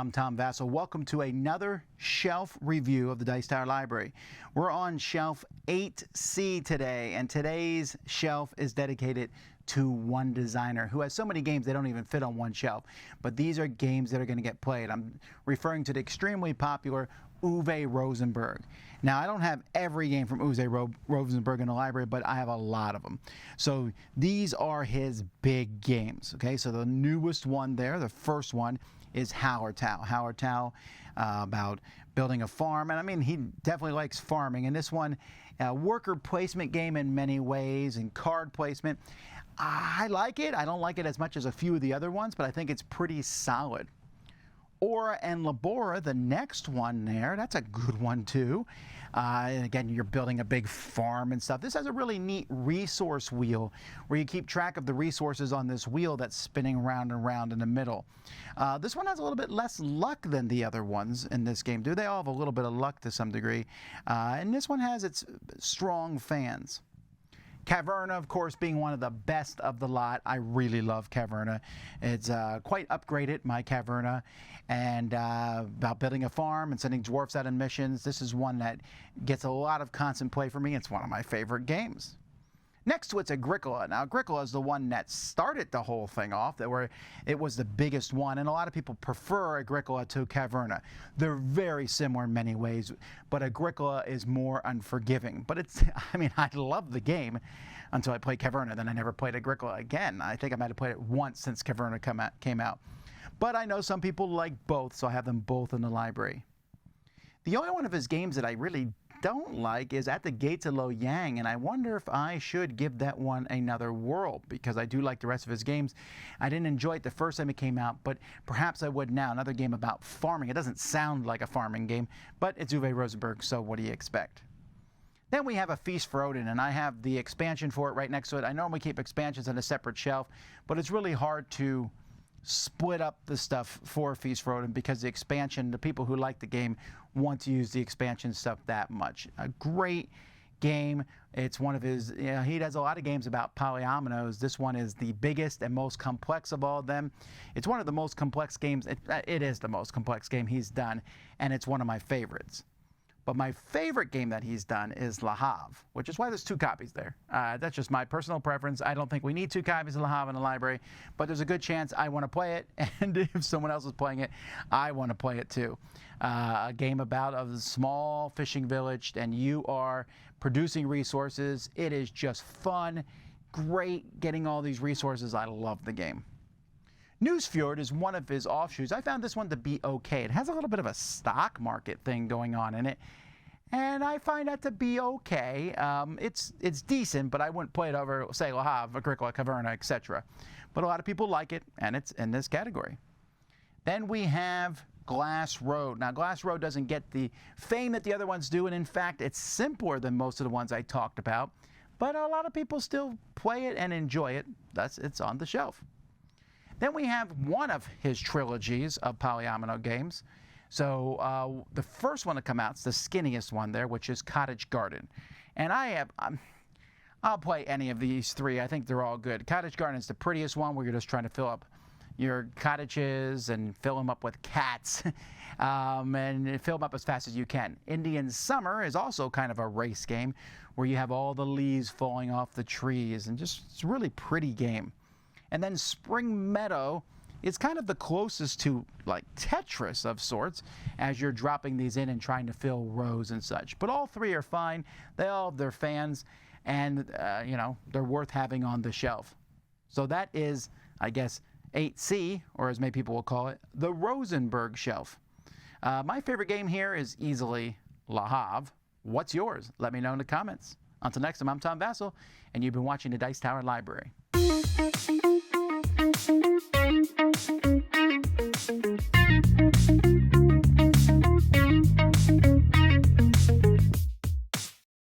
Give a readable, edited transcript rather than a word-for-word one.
I'm Tom Vasel. Welcome to another shelf review of the Dice Tower Library. We're on shelf 8C today, and today's shelf is dedicated to one designer who has so many games they don't even fit on one shelf. But these are games that are going to get played. I'm referring to the extremely popular Uwe Rosenberg. Now, I don't have every game from Uwe Rosenberg in the library, but I have a lot of them. So these are his big games. Okay, so the newest one there, the first one, is Hallertau. Hallertau, about building a farm, and I mean, he definitely likes farming. And this one, worker placement game in many ways, and card placement. I like it. I don't like it as much as a few of the other ones, but I think it's pretty solid. Aura and Labora, the next one there, that's a good one too. And again, you're building a big farm and stuff. This has a really neat resource wheel where you keep track of the resources on this wheel that's spinning round and round in the middle. This one has a little bit less luck than the other ones in this game do. They all have a little bit of luck to some degree. And this one has its strong fans. Caverna, of course, being one of the best of the lot. I really love Caverna. It's quite upgraded, my Caverna, and about building a farm and sending dwarfs out on missions. This is one that gets a lot of constant play for me. It's one of my favorite games. Next to it's Agricola. Now, Agricola is the one that started the whole thing off, where it was the biggest one, and a lot of people prefer Agricola to Caverna. They're very similar in many ways, but Agricola is more unforgiving. But it's, I mean, I love the game until I played Caverna, then I never played Agricola again. I think I might have played it once since Caverna came out. But I know some people like both, so I have them both in the library. The only one of his games that I really don't like is At the Gates of Loyang, and I wonder if I should give that one another whirl, because I do like the rest of his games. I didn't enjoy it the first time it came out, but perhaps I would now. Another game about farming. It doesn't sound like a farming game, but it's Uwe Rosenberg, so what do you expect? Then we have A Feast for Odin, and I have the expansion for it right next to it. I normally keep expansions on a separate shelf, but it's really hard to split up the stuff for A Feast for Odin because the expansion, the people who like the game want to use the expansion stuff that much. A great game. It's one of his, he does a lot of games about polyominoes. This one is the biggest and most complex of all of them. It's one of the most complex games. It is the most complex game he's done, and it's one of my favorites. But my favorite game that he's done is Le Havre, which is why there's two copies there. That's just my personal preference. I don't think we need two copies of Le Havre in the library, but there's a good chance I want to play it, and if someone else is playing it, I want to play it too. A game about a small fishing village, and you are producing resources. It is just fun, great getting all these resources. I love the game. Nusfjord is one of his offshoots. I found this one to be okay. It has a little bit of a stock market thing going on in it, and I find that to be okay. It's decent, but I wouldn't play it over, say, Le Havre, Agricola, Caverna, etc. But a lot of people like it, and it's in this category. Then we have Glass Road. Now, Glass Road doesn't get the fame that the other ones do, and in fact, it's simpler than most of the ones I talked about, but a lot of people still play it and enjoy it. Thus, it's on the shelf. Then we have one of his trilogies of polyomino games. So the first one to come out is the skinniest one there, which is Cottage Garden. And I'll play any of these three. I think they're all good. Cottage Garden is the prettiest one where you're just trying to fill up your cottages and fill them up with cats and fill them up as fast as you can. Indian Summer is also kind of a race game where you have all the leaves falling off the trees, and just it's a really pretty game. And then Spring Meadow is kind of the closest to like Tetris of sorts, as you're dropping these in and trying to fill rows and such. But all three are fine. They all have their fans, and they're worth having on the shelf. So that is, I guess, 8C, or as many people will call it, the Rosenberg shelf. My favorite game here is easily Le Havre. What's yours? Let me know in the comments. Until next time, I'm Tom Vasel, and you've been watching the Dice Tower Library.